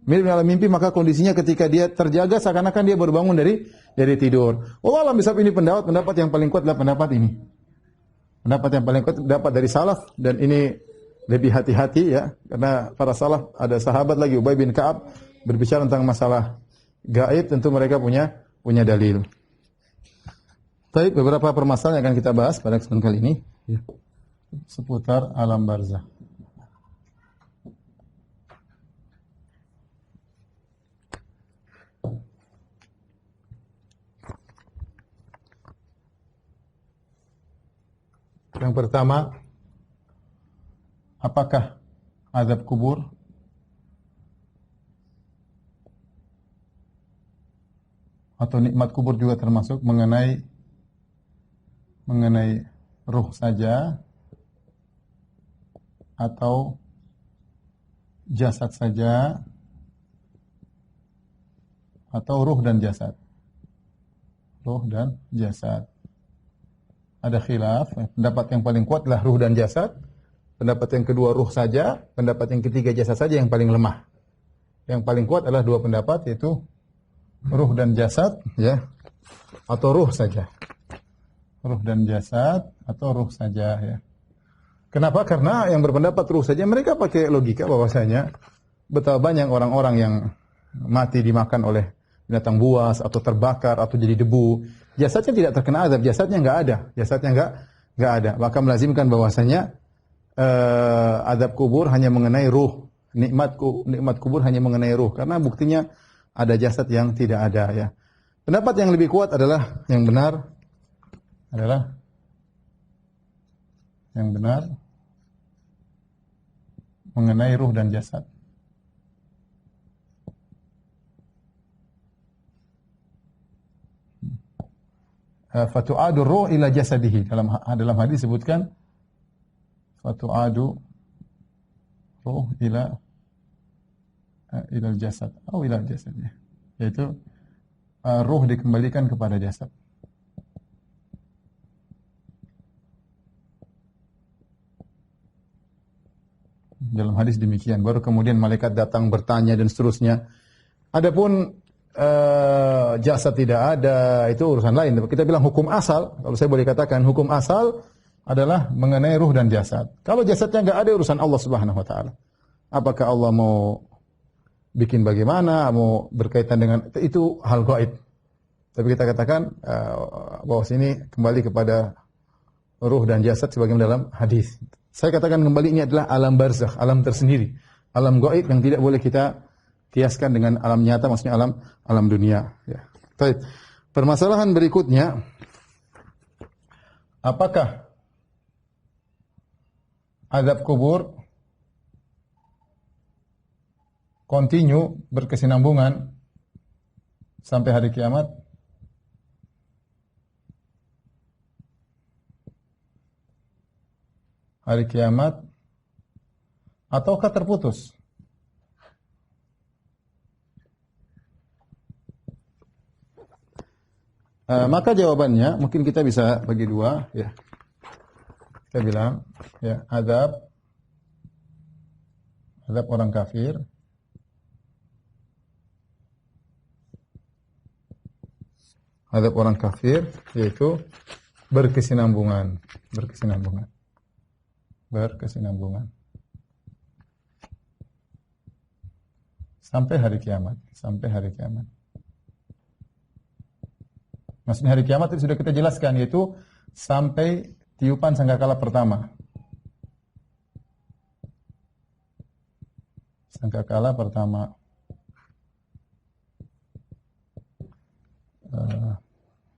Mirip dengan alam mimpi, maka kondisinya ketika dia terjaga seakan-akan dia baru bangun dari tidur. Allah alam bisawab, ini pendapat yang paling kuat adalah pendapat ini. Pendapat yang paling kuat dapat dari salaf, dan ini lebih hati-hati ya, karena para salaf ada sahabat lagi Ubay bin Ka'ab berbicara tentang masalah gaib, tentu mereka punya dalil. Baik, beberapa permasalahan yang akan kita bahas pada kesempatan kali ini ya, seputar alam barzakh. Yang pertama, apakah azab kubur atau nikmat kubur juga termasuk mengenai ruh saja atau jasad saja atau ruh dan jasad? Ruh dan jasad. Ada khilaf. Pendapat yang paling kuat adalah ruh dan jasad. Pendapat yang kedua ruh saja. Pendapat yang ketiga jasad saja yang paling lemah. Yang paling kuat adalah dua pendapat, yaitu ruh dan jasad, ya, atau ruh saja. Ruh dan jasad atau ruh saja, ya. Kenapa? Karena yang berpendapat ruh saja mereka pakai logika bahwasanya betapa banyak orang-orang yang mati dimakan oleh binatang buas atau terbakar atau jadi debu. Jasadnya tidak terkena azab, jasadnya enggak ada. Jasadnya enggak ada. Maka melazimkan bahwasanya azab kubur hanya mengenai ruh. Nikmat kubur hanya mengenai ruh karena buktinya ada jasad yang tidak ada, ya. Pendapat yang lebih kuat adalah yang benar mengenai ruh dan jasad. Fatu'adu ruh ila jasadihi. Dalam hadis disebutkan fatu'adu ruh ila jasad atau ila jasad, ya. Yaitu ruh dikembalikan kepada jasad. Dalam hadis demikian. Baru kemudian malaikat datang bertanya dan seterusnya. Adapun jasad tidak ada, itu urusan lain. Kita bilang hukum asal, kalau saya boleh katakan hukum asal adalah mengenai ruh dan jasad. Kalau jasadnya enggak ada, urusan Allah Subhanahu wa taala. Apakah Allah mau bikin bagaimana, mau berkaitan dengan itu hal gaib. Tapi kita katakan bahwa sini kembali kepada ruh dan jasad sebagaimana dalam hadis. Saya katakan kembali ini adalah alam barzakh, alam tersendiri, alam gaib yang tidak boleh kita kiaskan dengan alam nyata, maksudnya alam dunia. Ya. Baik. Permasalahan berikutnya, apakah azab kubur continue, berkesinambungan sampai hari kiamat? Hari kiamat ataukah terputus? Maka jawabannya mungkin kita bisa bagi dua, ya. Kita bilang, ya, azab orang kafir, azab orang kafir yaitu berkesinambungan. Sampai hari kiamat. Maksudnya hari kiamat itu sudah kita jelaskan, yaitu sampai tiupan sangkakala pertama.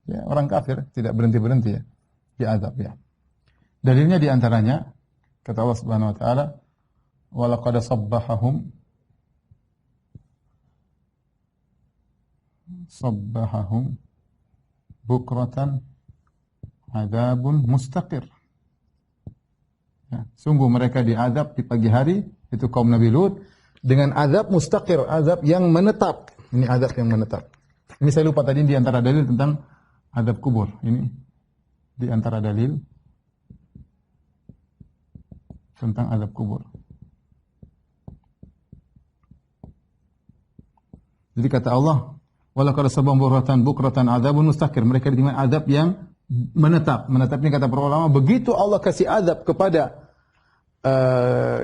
Ya, orang kafir tidak berhenti-berhenti, ya, diazab, ya. Dalilnya diantaranya kata Allah Subhanahu wa taala, wa laqad sabbahahum bukratan adzabun mustaqir. Ya, sungguh mereka diazab di pagi hari, itu kaum Nabi Lut, dengan azab mustaqir, azab yang menetap. Ini azab yang menetap. Ini saya lupa tadi di antara dalil tentang azab kubur. Ini di antara dalil tentang azab kubur. Jadi kata Allah, walaqad sabam bukratan adzabun mustaqir. Mereka diberikan azab yang menetap. Menetap ini kata para ulama, begitu Allah kasih azab kepada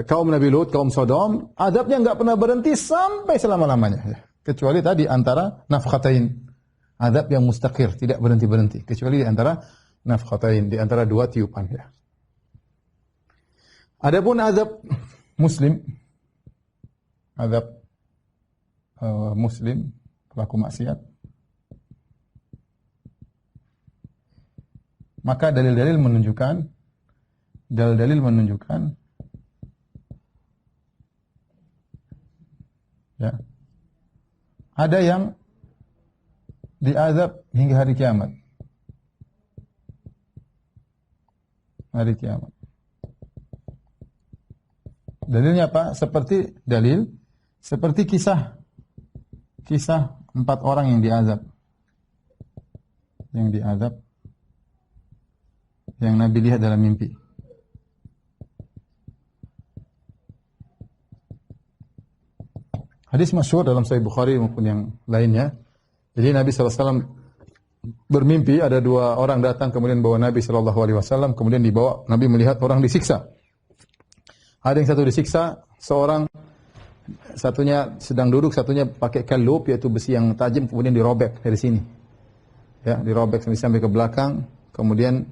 kaum Nabi Lut, kaum Sodom, azabnya enggak pernah berhenti sampai selama-lamanya, ya. Kecuali tadi antara nafkhatain, azab yang mustaqir, tidak berhenti-berhenti, kecuali di antara nafkhatain, di antara dua tiupan, ya. Adapun azab muslim, pelaku maksiat, maka dalil-dalil menunjukkan dalil menunjukkan ya, ada yang diazab hingga hari kiamat. Hari kiamat. Dalilnya apa? Seperti kisah 4 orang yang diazab. Yang Nabi lihat dalam mimpi. Hadis masyhur dalam Sahih Bukhari maupun yang lainnya. Jadi Nabi SAW bermimpi, ada 2 orang datang kemudian bawa Nabi SAW, kemudian dibawa, Nabi melihat orang disiksa. Ada yang satu disiksa, satunya sedang duduk, satunya pakai kalub, yaitu besi yang tajam, kemudian dirobek dari sini. Ya, dirobek sampai ke belakang, kemudian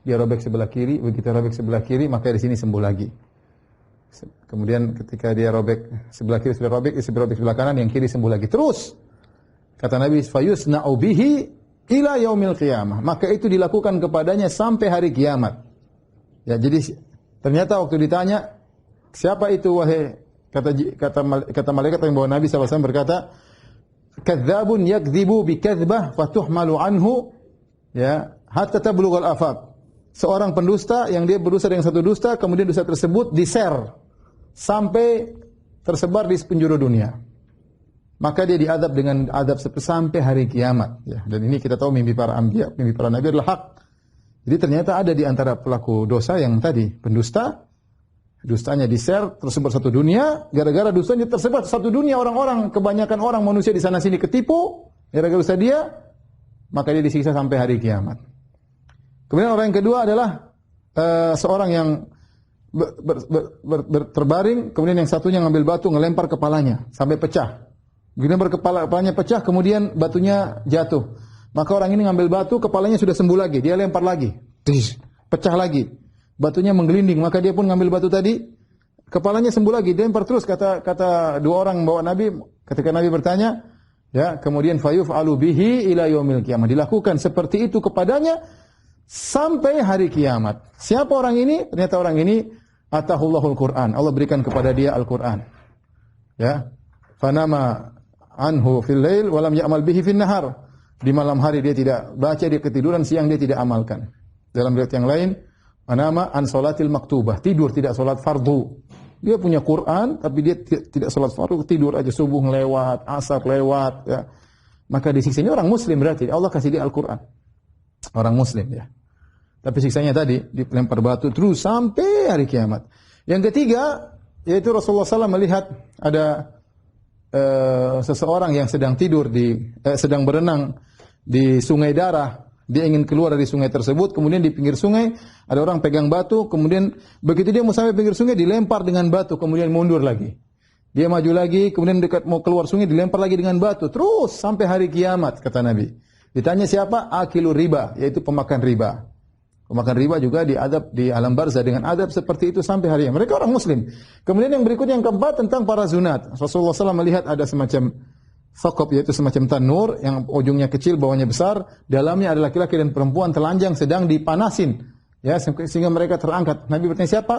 dia robek sebelah kiri, begitu robek sebelah kiri, maka di sini sembuh lagi. Kemudian ketika dia robek sebelah kiri sudah robek, robek sebelah kanan, yang kiri sembuh lagi. Terus kata Nabi, fayusna'u bihi ila yaumil qiyamah. Maka itu dilakukan kepadanya sampai hari kiamat. Ya, jadi ternyata waktu ditanya, siapa itu wahai, kata malaikat yang bawa Nabi SAW berkata, kadzabun yakdzibu bikadzbah fatuhmalu anhu ya hatta tablughal afaq. Seorang pendusta yang dia berdusta dengan satu dusta, kemudian dusta tersebut di-share sampai tersebar di penjuru dunia. Maka dia diadab dengan adab sampai hari kiamat. Ya, dan ini kita tahu mimpi para anbiya, mimpi para nabi adalah hak. Jadi ternyata ada di antara pelaku dosa yang tadi pendusta, dustanya di-share tersebar satu dunia, gara-gara dustanya tersebar satu dunia, orang-orang, kebanyakan orang manusia di sana sini ketipu gara-gara dosa dia, maka dia disiksa sampai hari kiamat. Kemudian orang yang kedua adalah seorang yang terbaring, kemudian yang satunya ngambil batu ngelempar kepalanya sampai pecah. Kemudian kepalanya pecah, kemudian batunya jatuh. Maka orang ini ngambil batu, kepalanya sudah sembuh lagi, dia lempar lagi, pecah lagi. Batunya menggelinding, maka dia pun ngambil batu tadi, kepalanya sembuh lagi, dia lempar terus. Kata 2 orang bawa Nabi, ketika Nabi bertanya, ya, kemudian fayuf'alu bihi ila yaumil qiyamah. Dilakukan seperti itu kepadanya sampai hari kiamat. Siapa orang ini? Ternyata orang ini atahullahul Quran. Allah berikan kepada dia Al-Quran. Ya. Fanama anhu fil lail wa lam ya'mal bihi fin nahar. Di malam hari dia tidak baca, dia ketiduran, siang dia tidak amalkan. Dalam riwayat yang lain, fanama an salatil maktubah, tidur tidak salat fardu. Dia punya Quran tapi dia tidak salat fardu, tidur aja, subuh lewat, asar lewat, ya. Maka disiksanya orang muslim, berarti Allah kasih dia Al-Quran. Orang muslim, ya. Tapi siksanya tadi dilempar batu terus sampai hari kiamat. Yang ketiga, yaitu Rasulullah SAW melihat ada seseorang yang sedang sedang berenang di sungai darah. Dia ingin keluar dari sungai tersebut, kemudian di pinggir sungai ada orang pegang batu, kemudian begitu dia mau sampai pinggir sungai dilempar dengan batu, kemudian mundur lagi. Dia maju lagi, kemudian dekat mau keluar sungai dilempar lagi dengan batu, terus sampai hari kiamat, kata Nabi. Ditanya siapa? Akilu riba, yaitu pemakan riba. Pemakan riba juga diadab di alam barzah dengan adab seperti itu sampai hari kiamat. Mereka orang muslim. Kemudian yang berikutnya, yang keempat, tentang para zunat. Rasulullah SAW melihat ada semacam thaqab, yaitu semacam tanur yang ujungnya kecil, bawahnya besar, dalamnya ada laki-laki dan perempuan telanjang sedang dipanasin, ya, sehingga mereka terangkat. Nabi bertanya siapa?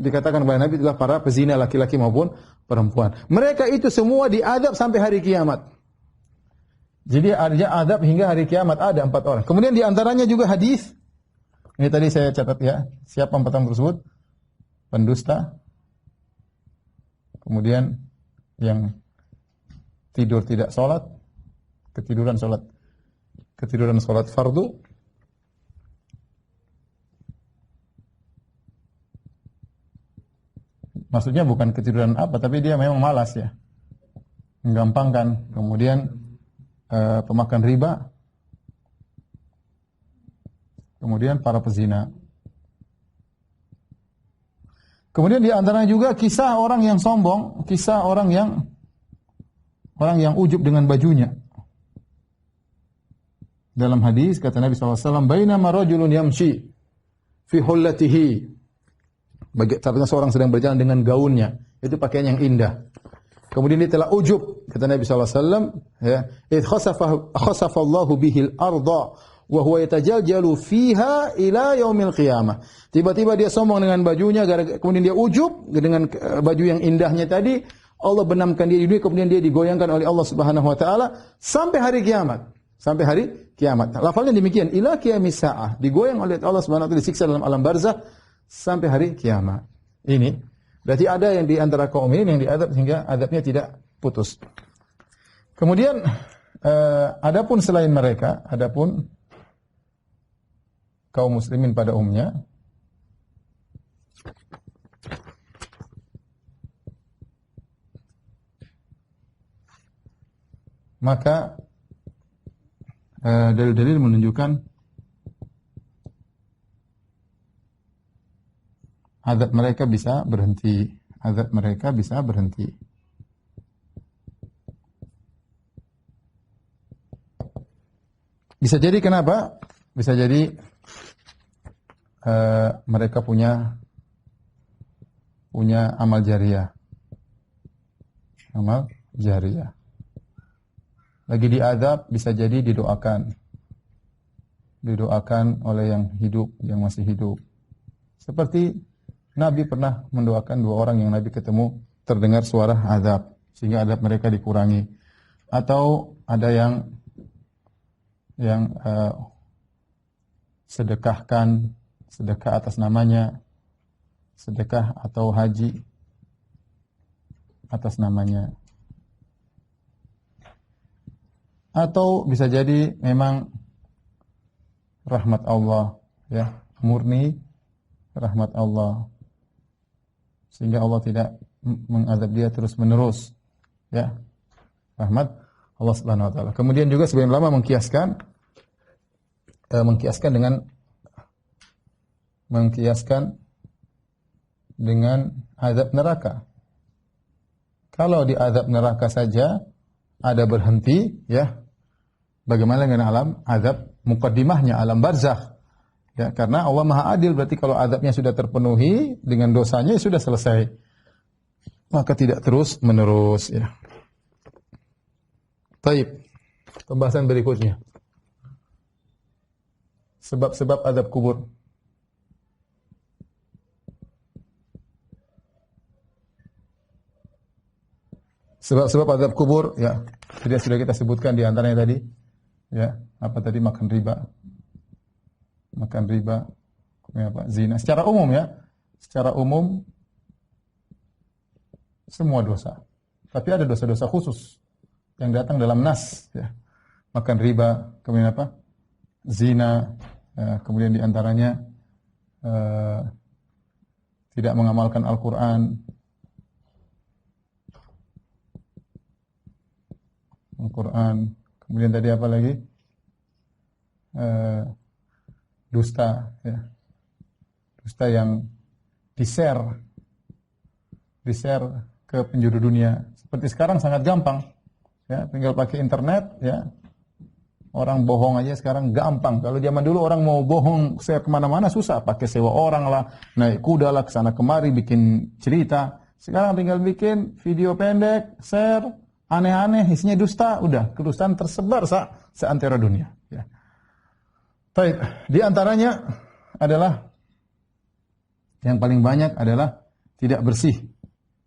Dikatakan kepada Nabi adalah para pezina laki-laki maupun perempuan. Mereka itu semua diadab sampai hari kiamat. Jadi ada adab hingga hari kiamat, ada 4 orang. Kemudian di antaranya juga hadis. Ini tadi saya catat, ya. Siapa 4 orang tersebut? Pendusta. Kemudian yang tidur tidak sholat, ketiduran sholat fardu. Maksudnya bukan ketiduran apa, tapi dia memang malas, ya, menggampangkan. Kemudian pemakan riba. Kemudian para pezina. Kemudian di antaranya juga kisah orang yang sombong, kisah orang yang ujub dengan bajunya. Dalam hadis kata Nabi SAW, bainama rajulun yamshi fi hullatihi. Bagaimana seorang sedang berjalan dengan gaunnya, itu pakaian yang indah. Kemudian dia telah ujub, kata Nabi SAW, ya, idh khasafa Allahu bihil arda wa huwa yatajaljalu fiha ila yaumil qiyamah. Tiba-tiba dia sombong dengan bajunya, kemudian dia ujub dengan baju yang indahnya tadi. Allah benamkan dia di dunia, kemudian dia digoyangkan oleh Allah Subhanahu wa taala sampai hari kiamat. Sampai hari kiamat. Lafalnya demikian, ila qiyamis saah, digoyang oleh Allah Subhanahu wa taala, disiksa dalam alam barzakh sampai hari kiamat. Ini berarti ada yang di antara kaum ini yang diazab sehingga azabnya tidak putus. Kemudian adapun selain mereka, adapun kaum muslimin pada umumnya, maka dalil-dalil menunjukkan azab mereka bisa berhenti. Azab mereka bisa berhenti. Bisa jadi kenapa? Bisa jadi mereka punya amal jariah. Amal jariah. Lagi diazab, bisa jadi didoakan. Didoakan oleh yang hidup, yang masih hidup. Seperti Nabi pernah mendoakan dua orang yang Nabi ketemu terdengar suara azab, sehingga azab mereka dikurangi. Atau ada yang sedekahkan, sedekah atas namanya, sedekah atau haji atas namanya. Atau bisa jadi memang rahmat Allah, ya, murni rahmat Allah, sehingga Allah tidak mengazab dia terus menerus, ya, rahmat Allah Subhanahu wa taala. Kemudian juga sebagian ulama mengkiaskan dengan azab neraka. Kalau di azab neraka saja ada berhenti, ya, bagaimana dengan alam azab muqaddimahnya, alam barzakh? Ya, karena Allah Maha Adil, berarti kalau azabnya sudah terpenuhi dengan dosanya ya sudah selesai. Maka tidak terus menerus, ya. Baik. Pembahasan berikutnya. Sebab-sebab azab kubur. Sebab-sebab azab kubur, ya, sudah kita sebutkan di antaranya tadi, ya, apa tadi, makan riba, apa, zina. Secara umum, ya, secara umum semua dosa. Tapi ada dosa-dosa khusus yang datang dalam nas, ya. Makan riba, kemudian apa, zina, ya, kemudian di antaranya tidak mengamalkan Al-Quran. Kemudian tadi apa lagi? Dusta, ya. Dusta yang di-share ke penjuru dunia. Seperti sekarang sangat gampang, ya, tinggal pakai internet, ya. Orang bohong aja sekarang gampang. Kalau zaman dulu orang mau bohong share kemana-mana susah, pakai sewa orang lah, naik kuda lah kesana kemari bikin cerita. Sekarang tinggal bikin video pendek, share aneh-aneh, isinya dusta, udah kedustaan tersebar seantero dunia, ya. Baik, di antaranya adalah yang paling banyak adalah tidak bersih.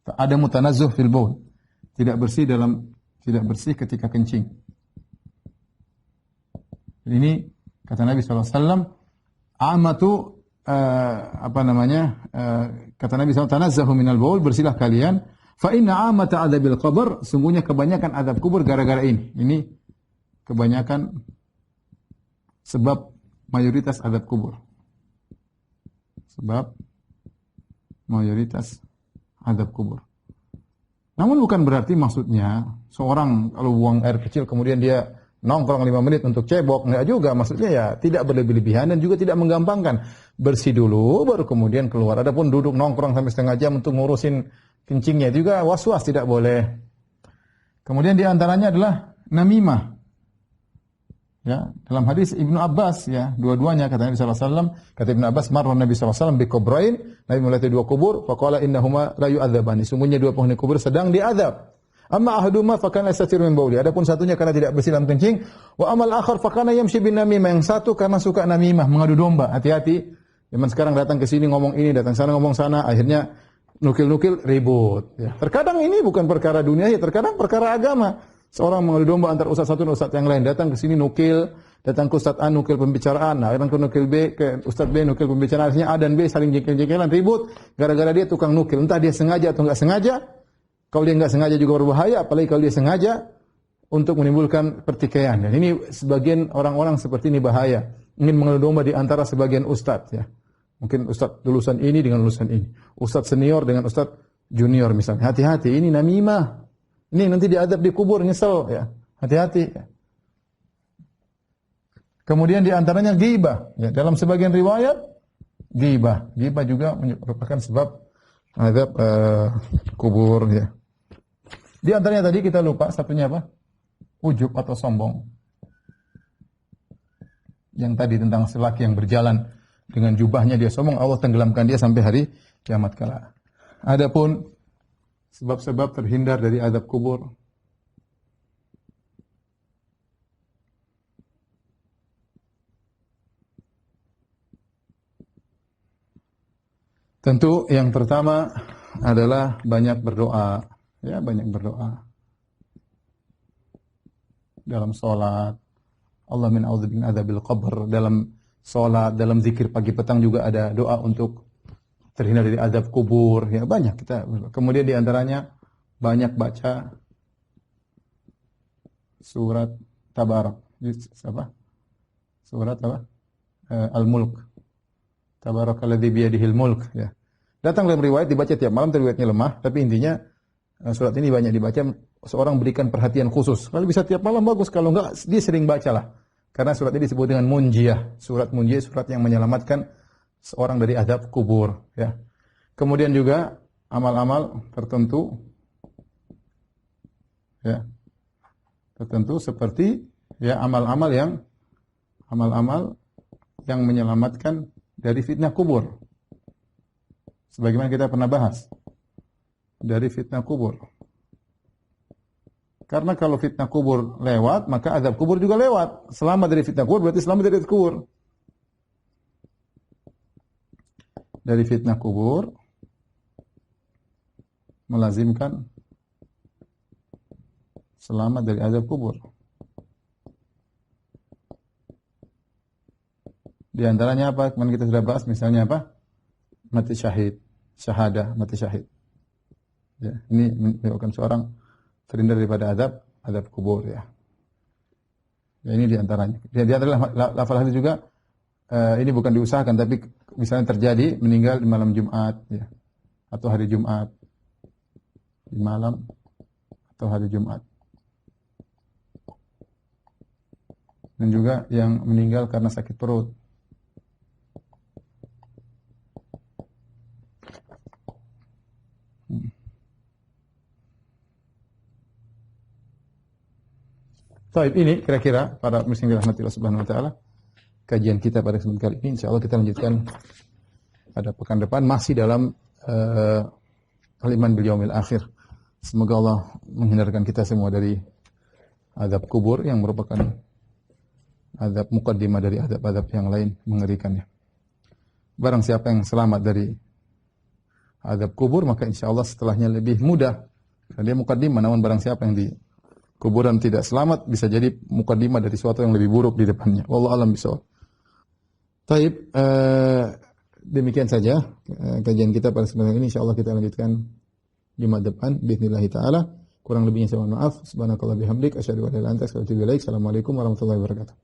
Ada mutanazzuh fil baul. Tidak bersih ketika kencing. Ini kata Nabi SAW, amatu kata Nabi SAW, tanazzahu minal baul, bersihlah kalian. Fa inna amata adzabil qabr, sungguhnya kebanyakan azab kubur gara-gara ini. Ini kebanyakan sebab mayoritas azab kubur. Sebab mayoritas azab kubur. Namun bukan berarti maksudnya seorang kalau buang air kecil kemudian dia nongkrong 5 menit untuk cebok, enggak juga. Maksudnya ya tidak berlebih-lebihan dan juga tidak menggampangkan. Bersih dulu baru kemudian keluar. Adapun duduk nongkrong sampai setengah jam untuk ngurusin kencingnya juga was-was, tidak boleh. Kemudian di antaranya adalah namimah. Ya, dalam hadis Ibnu Abbas, ya, dua-duanya kata Nabi sallallahu alaihi wasallam, kata Ibnu Abbas, marra Nabi sallallahu alaihi wasallam bi qubrain, Nabi melewati 2 kubur, faqala innahuma la yu'adzabani, sungguhnya 2 penghuni kubur sedang diazab. Amma ahaduhuma fa kana yastatir min bauli. Adapun satunya karena tidak bersih dalam kencing, wa amal akhar fa kana yamshi bin namimah. Yang satu karena suka namimah, mengadu domba. Hati-hati. Zaman sekarang datang ke sini ngomong ini, datang sana ngomong sana, akhirnya nukil-nukil ribut. Ya. Terkadang ini bukan perkara dunia, ya terkadang perkara agama. Seorang mengadu domba antar ustaz satu dan ustaz yang lain, datang ke sini nukil, datang ke ustaz A nukil pembicaraan, datang ke nukil B, ke ustaz B nukil pembicaraan, akhirnya A dan B saling jengkel-jengkelan, ribut, gara-gara dia tukang nukil. Entah dia sengaja atau enggak sengaja. Kalau dia enggak sengaja juga berbahaya, apalagi kalau dia sengaja untuk menimbulkan pertikaian. Dan ini sebagian orang-orang seperti ini bahaya, ingin mengadu domba di antara sebagian ustaz, ya. Mungkin ustaz lulusan ini dengan lulusan ini, ustaz senior dengan ustaz junior misalnya. Hati-hati, ini namimah. Ini nanti diadab di kubur, nyesel, ya. Hati-hati. Ya. Kemudian di antaranya ghibah. Ya, dalam sebagian riwayat ghibah. Ghibah juga merupakan sebab azab kubur, ya. Di antaranya tadi kita lupa satunya apa? Ujub atau sombong. Yang tadi tentang lelaki yang berjalan dengan jubahnya dia sombong, Allah tenggelamkan dia sampai hari kiamat kala. Adapun sebab-sebab terhindar dari azab kubur, tentu yang pertama adalah banyak berdoa, ya, banyak berdoa dalam salat. Allah min a'udzubika min adzabil qabr. Dalam salat, dalam zikir pagi petang juga ada doa untuk terhindar dari azab kubur. Ya banyak kita. Kemudian di antaranya banyak baca surat Tabarak. Apa? Surat apa? Al-Mulk. Tabarakalladzi biyadihil mulk, ya. Datang dalam riwayat dibaca tiap malam, riwayatnya lemah, tapi intinya surat ini banyak dibaca, seorang berikan perhatian khusus. Kalau bisa tiap malam bagus, kalau enggak dia sering bacalah. Karena surat ini disebut dengan munjiyah. Surat munjiyah, surat yang menyelamatkan seorang dari azab kubur, ya. Kemudian juga amal-amal tertentu, ya. Tertentu seperti ya amal-amal yang menyelamatkan dari fitnah kubur. Sebagaimana kita pernah bahas dari fitnah kubur. Karena kalau fitnah kubur lewat, maka azab kubur juga lewat. Selamat dari fitnah kubur berarti selamat dari azab kubur. Dari fitnah kubur melazimkan selamat dari azab kubur. Di antaranya apa? Kemarin kita sudah bahas, misalnya apa? Mati syahid, syahadah, mati syahid. Ya, ini menyebabkan seorang terhindar daripada azab kubur, ya. Ya, ini di antaranya. Di antara lafal hadis juga ini bukan diusahakan, tapi misalnya terjadi meninggal di malam Jumat, ya, atau hari Jumat, di malam atau hari Jumat. Dan juga yang meninggal karena sakit perut. Baik, ini kira-kira para muslim dirahmati Allah Subhanahu wa taala. Kajian kita pada kesempatan kali ini, insyaallah kita lanjutkan pada pekan depan masih dalam al-iman bil yaumil akhir. Semoga Allah menghindarkan kita semua dari azab kubur yang merupakan azab muqaddimah dari azab-azab yang lain mengerikannya. Barang siapa yang selamat dari azab kubur, maka insyaallah setelahnya lebih mudah. Karena dia muqaddimah, namun barang siapa yang di kuburan tidak selamat, bisa jadi mukaddimah dari sesuatu yang lebih buruk di depannya. Wallahu a'lam bishawab. Taib, demikian saja kajian kita pada kesempatan ini. Insyaallah kita lanjutkan Jumat depan bismillah taala. Kurang lebihnya saya mohon maaf. Subhanakallah bihamdik asyhadu an la ilaha illa anta astaghfiruka wa atubu ilaik. Assalamualaikum warahmatullahi wabarakatuh.